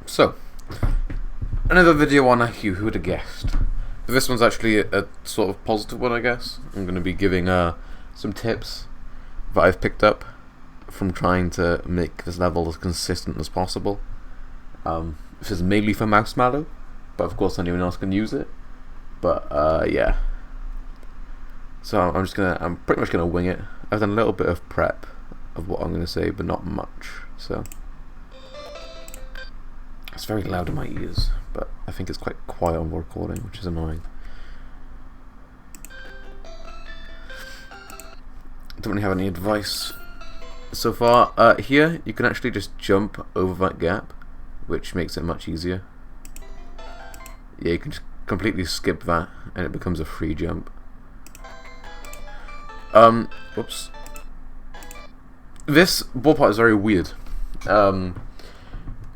So, another video on Acu, who would have guessed? But this one's actually a sort of positive one, I guess. I'm going to be giving some tips that I've picked up from trying to make this level as consistent as possible. This is mainly for Mouse Mallow, but of course anyone else can use it. But yeah. So I'm pretty much gonna wing it. I've done a little bit of prep of what I'm gonna say, but not much. So it's very loud in my ears, but I think it's quite quiet on the recording, which is annoying. Don't really have any advice so far. Here you can actually just jump over that gap, which makes it much easier. Yeah, you can just completely skip that and it becomes a free jump. Whoops. This ball part is very weird.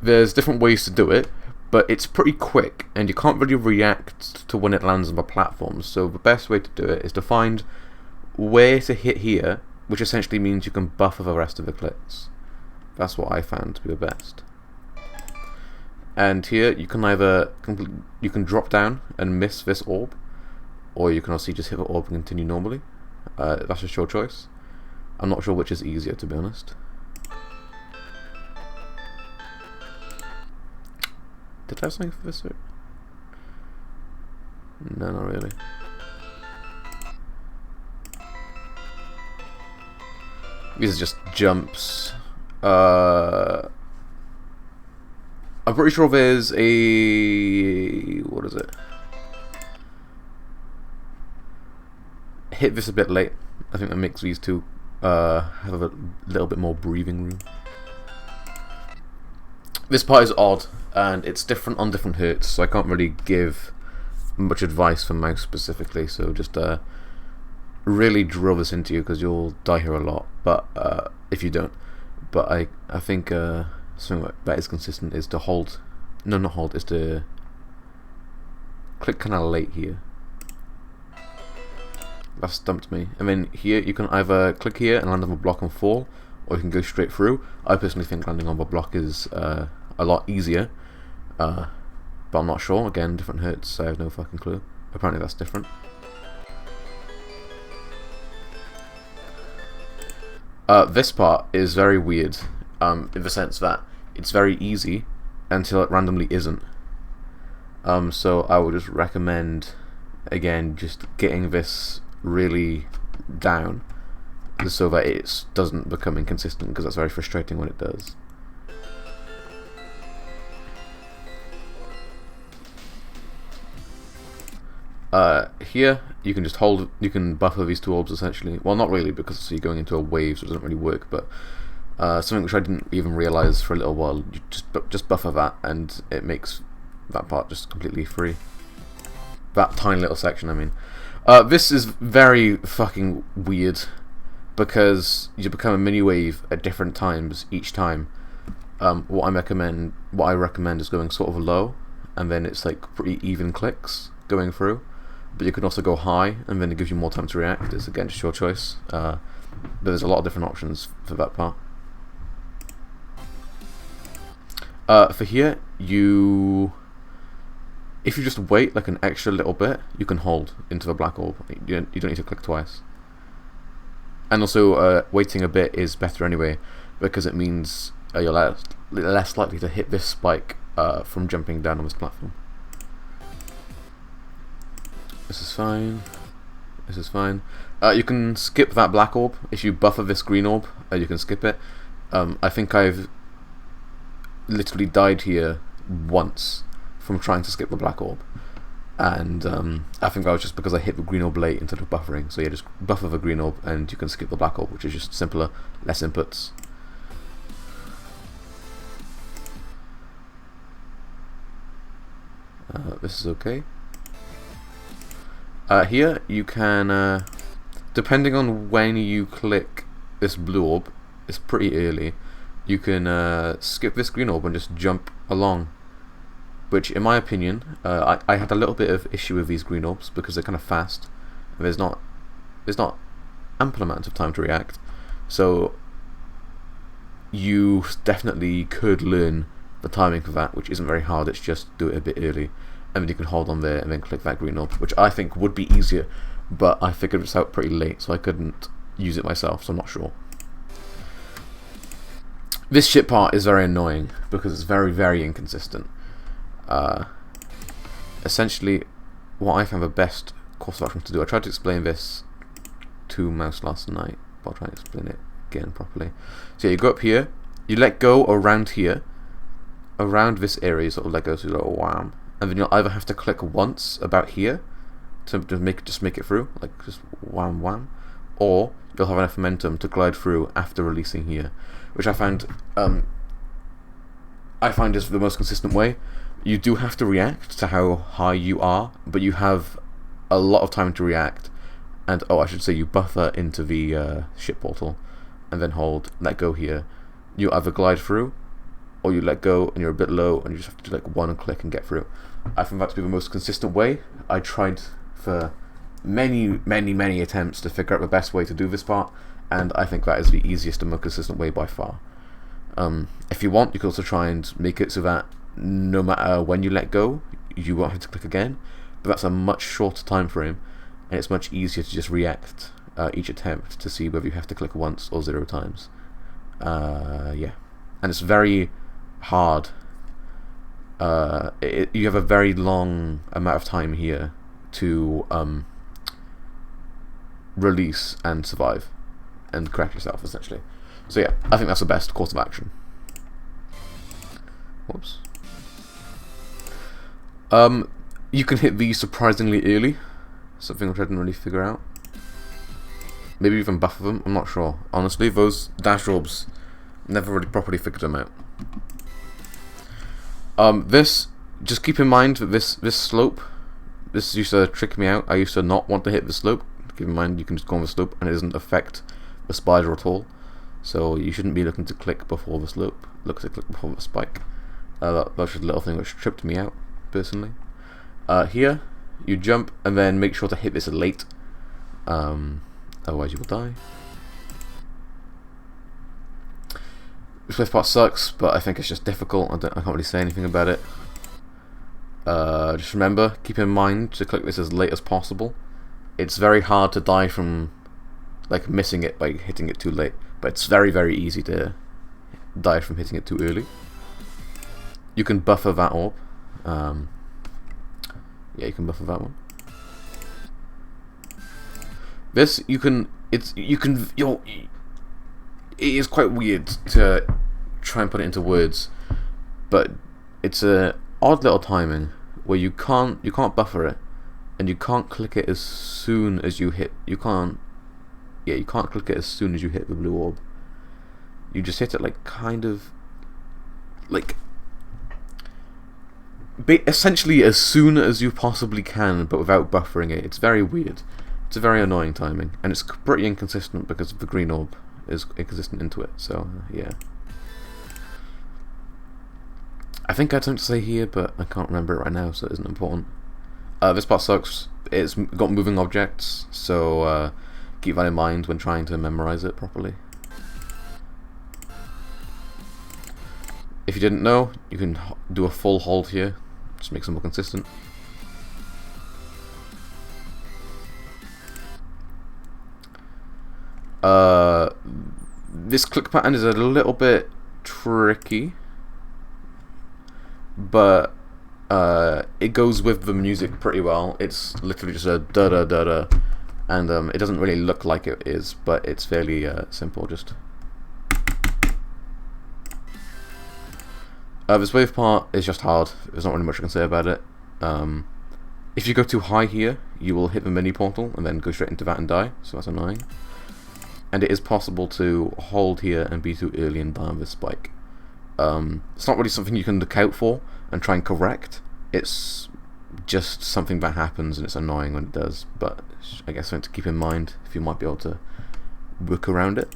There's different ways to do it, but it's pretty quick and you can't really react to when it lands on the platform. So the best way to do it is to find where to hit here, which essentially means you can buffer the rest of the clicks. That's what I found to be the best. And here you can either drop down and miss this orb, or you can also just hit the orb and continue normally. That's just your choice. I'm not sure which is easier, to be honest. Did I have something for this? No, not really. These are just jumps. I'm pretty sure there's a... what is it? Hit this a bit late. I think that makes these two have a little bit more breathing room. This part is odd, and it's different on different hurts, so I can't really give much advice for mouse specifically, so just really drill this into you, because you'll die here a lot, but if you don't. But I think something that is consistent is to hold, no, not hold, is to click kind of late here. That stumped me. And then here you can either click here and land on the block and fall, or you can go straight through. I personally think landing on the block is a lot easier, but I'm not sure. Again, different hurts, so I have no fucking clue. Apparently that's different. This part is very weird, in the sense that it's very easy until it randomly isn't. So I would just recommend, again, just getting this really down so that it doesn't become inconsistent, because that's very frustrating when it does. Here you can just hold, you can buffer these two orbs essentially. Well, not really, because you're going into a wave, so it doesn't really work, but something which I didn't even realise for a little while, you just buffer that and it makes that part just completely free. That tiny little section, I mean. This is very fucking weird, because you become a mini wave at different times each time. What I recommend is going sort of low, and then it's like pretty even clicks going through. But you can also go high, and then it gives you more time to react. It's again just your choice. But there's a lot of different options for that part. For here, if you just wait like an extra little bit, you can hold into the black orb. You don't need to click twice. And also, waiting a bit is better anyway, because it means you're less likely to hit this spike from jumping down on this platform. This is fine. This is fine. You can skip that black orb. If you buffer this green orb, you can skip it. I think I've literally died here once from trying to skip the black orb, and I think that was just because I hit the green orb late instead of buffering. So yeah, just buffer the green orb and you can skip the black orb, which is just simpler, less inputs. This is okay. Here you can, depending on when you click this blue orb, it's pretty early, you can skip this green orb and just jump along. Which, in my opinion, I had a little bit of issue with these green orbs because they're kind of fast. And there's not ample amount of time to react. So you definitely could learn the timing for that, which isn't very hard. It's just do it a bit early, and then you can hold on there and then click that green orb, which I think would be easier, but I figured this out pretty late, so I couldn't use it myself, so I'm not sure. This ship part is very annoying because it's very, very inconsistent. Essentially, what I found the best course of action to do, I tried to explain this to Mouse last night, but I'll try and explain it again properly. So yeah, you go up here, you let go around here, around this area, you sort of let go, so you go wham, and then you'll either have to click once about here to just make it through, like just wham wham, or you'll have enough momentum to glide through after releasing here, which I find is the most consistent way. You do have to react to how high you are, but you have a lot of time to react, and I should say you buffer into the ship portal, and then hold, let go here. You either glide through, or you let go and you're a bit low, and you just have to do like one click and get through. I found that to be the most consistent way. I tried for many attempts to figure out the best way to do this part, and I think that is the easiest and most consistent way by far. If you want, you can also try and make it so that no matter when you let go, you won't have to click again, but that's a much shorter time frame, and it's much easier to just react each attempt to see whether you have to click once or 0 times. Yeah, and it's very hard. You have a very long amount of time here to release and survive and correct yourself, essentially. So yeah, I think that's the best course of action. Whoops. You can hit these surprisingly early, something which I didn't really figure out. Maybe even buffer them, I'm not sure. Honestly, those dash orbs, never really properly figured them out. Just keep in mind that this slope, this used to trick me out. I used to not want to hit the slope. Keep in mind you can just go on the slope and it doesn't affect the spider at all. So you shouldn't be looking to click before the slope, look to click before the spike. That's just a little thing which tripped me out, personally. Here, you jump and then make sure to hit this late, otherwise you will die. This first part sucks, but I think it's just difficult. I can't really say anything about it. Just remember, keep in mind to click this as late as possible. It's very hard to die from like missing it by hitting it too late, but it's very, very easy to die from hitting it too early. You can buffer that orb. Yeah, you can buffer that one. This it is quite weird to try and put it into words, but it's a odd little timing where you can't buffer it, and you can't click it as soon as you hit. You can't click it as soon as you hit the blue orb. You just hit it like kind of like essentially as soon as you possibly can, but without buffering it. It's very weird. It's a very annoying timing, and it's pretty inconsistent because the green orb is inconsistent into it. So yeah, I think I had something to say here, but I can't remember it right now, so it isn't important. This part sucks. It's got moving objects, so keep that in mind when trying to memorize it properly. If you didn't know, you can do a full hold here, just makes it more consistent. This click pattern is a little bit tricky, but it goes with the music pretty well. It's literally just a da da da da, and it doesn't really look like it is, but it's fairly simple. Just this wave part is just hard. There's not really much I can say about it. If you go too high here, you will hit the mini portal and then go straight into that and die, so that's annoying. And it is possible to hold here and be too early and die on this spike. It's not really something you can look out for and try and correct. It's just something that happens, and it's annoying when it does, but I guess something to keep in mind if you might be able to work around it.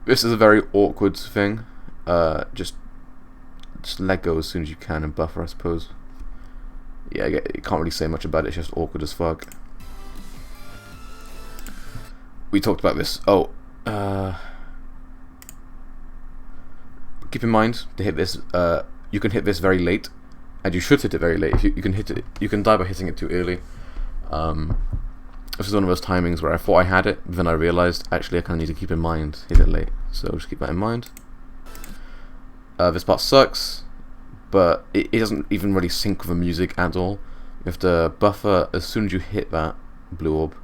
This is a very awkward thing. Just let go as soon as you can and buffer, I suppose. Yeah, you can't really say much about it, it's just awkward as fuck. We talked about this. keep in mind to hit this. You can hit this very late, and you should hit it very late. If you can hit it, you can die by hitting it too early. This is one of those timings where I thought I had it, then I realized actually I kind of need to keep in mind hit it late. So just keep that in mind. This part sucks, but it doesn't even really sync with the music at all. You have to buffer as soon as you hit that blue orb,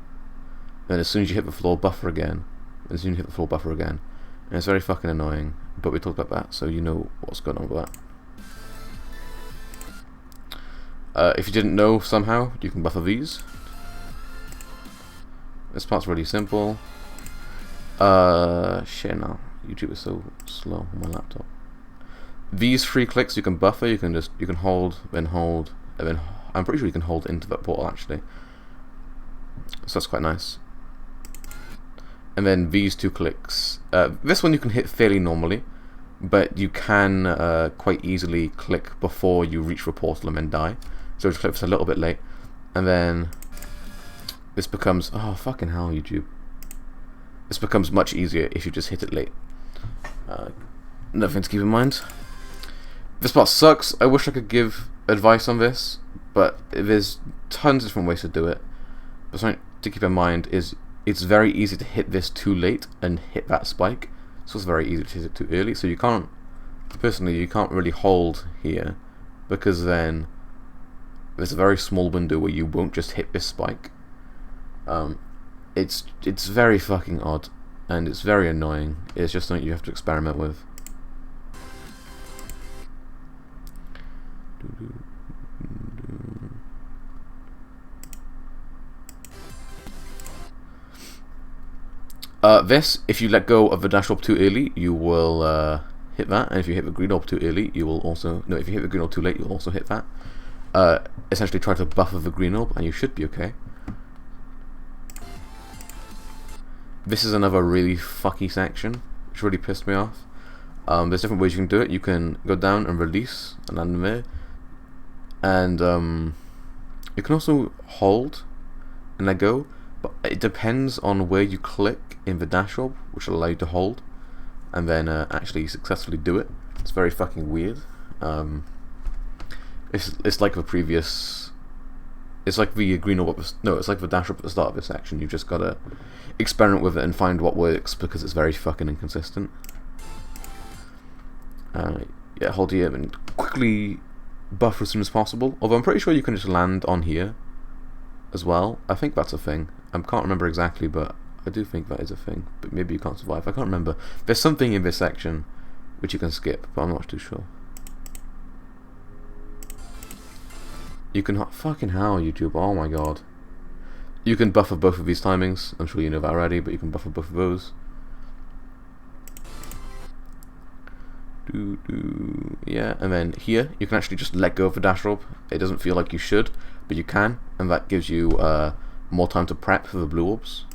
then as soon as you hit the floor, buffer again, and as soon as you hit the floor, buffer again. And it's very fucking annoying, but we talked about that, so you know what's going on with that. If you didn't know somehow, you can buffer these. This part's really simple. Shit now. YouTube is so slow on my laptop. These 3 clicks you can buffer, you can hold, and then I'm pretty sure you can hold into that portal actually. So that's quite nice. And then these 2 clicks. This one you can hit fairly normally, but you can quite easily click before you reach the portal and then die. So just click this a little bit late, and then this becomes, oh fucking hell YouTube. This becomes much easier if you just hit it late. Nothing to keep in mind. This part sucks. I wish I could give advice on this, but there's tons of different ways to do it. But something to keep in mind is it's very easy to hit this too late and hit that spike. So it's very easy to hit it too early. So you can't, personally, you can't really hold here, because then there's a very small window where you won't just hit this spike. It's very fucking odd, and it's very annoying. It's just something you have to experiment with. This, if you let go of the dash orb too early, you will hit that, and if you hit the green orb too early, you will also, no, if you hit the green orb too late, you'll also hit that. Essentially try to buffer the green orb, and you should be okay. This is another really fucky section, which really pissed me off. There's different ways you can do it. You can go down and release and land in there, and you can also hold and let go, but it depends on where you click in the dash orb, which will allow you to hold and then actually successfully do it. It's very fucking weird. It's like the previous. It's like the green orb. No, it's like the dash orb at the start of this section. You've just gotta experiment with it and find what works, because it's very fucking inconsistent. Yeah, hold here and quickly buffer as soon as possible. Although I'm pretty sure you can just land on here as well. I think that's a thing. I can't remember exactly, but I do think that is a thing. But maybe you can't survive. I can't remember. There's something in this section which you can skip, but I'm not too sure. You can fucking hell YouTube. Oh my god. You can buffer both of these timings. I'm sure you know that already, but you can buffer both of those. Yeah, and then here you can actually just let go of the dash orb. It doesn't feel like you should, but you can, and that gives you more time to prep for the blue orbs.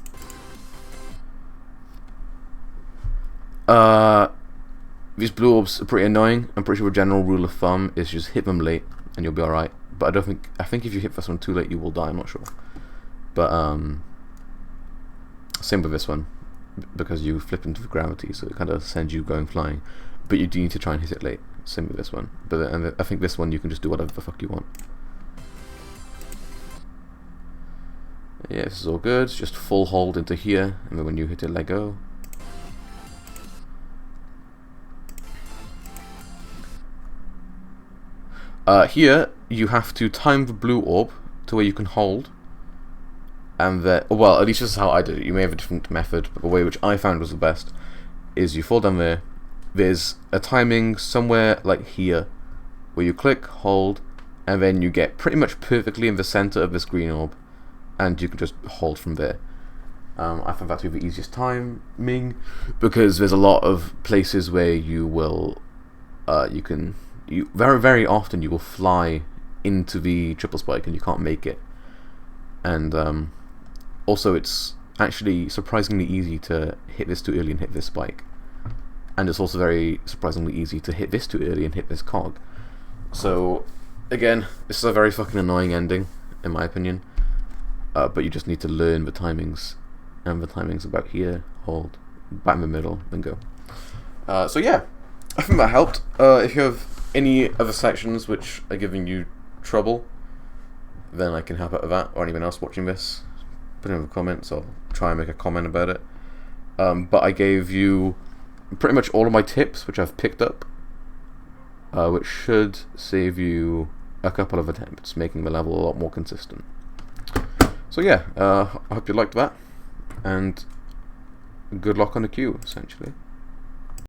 These blue orbs are pretty annoying. I'm pretty sure a general rule of thumb is just hit them late and you'll be alright. But I think if you hit this one too late, you will die. I'm not sure. But same with this one, because you flip into the gravity, so it kind of sends you going flying. But you do need to try and hit it late. Same with this one. But and I think this one you can just do whatever the fuck you want. Yeah, this is all good. Just full hold into here, and then when you hit it, let go. Here you have to time the blue orb to where you can hold, and well, at least this is how I did it. You may have a different method, but the way which I found was the best is you fall down there. There's a timing somewhere like here where you click, hold, and then you get pretty much perfectly in the center of this green orb, and you can just hold from there. I found that to be the easiest timing, because there's a lot of places where you will very often you will fly into the triple spike and you can't make it. And also it's actually surprisingly easy to hit this too early and hit this spike. And it's also very surprisingly easy to hit this too early and hit this cog. So again, this is a very fucking annoying ending in my opinion. But you just need to learn the timings. And the timings about here, hold, back in the middle, then go. So yeah. I think that helped. If you have any other sections which are giving you trouble, then I can help out with that, or anyone else watching this. Put it in the comments, I'll try and make a comment about it. But I gave you pretty much all of my tips, which I've picked up, which should save you a couple of attempts, making the level a lot more consistent. So yeah, I hope you liked that, and good luck on the queue, essentially.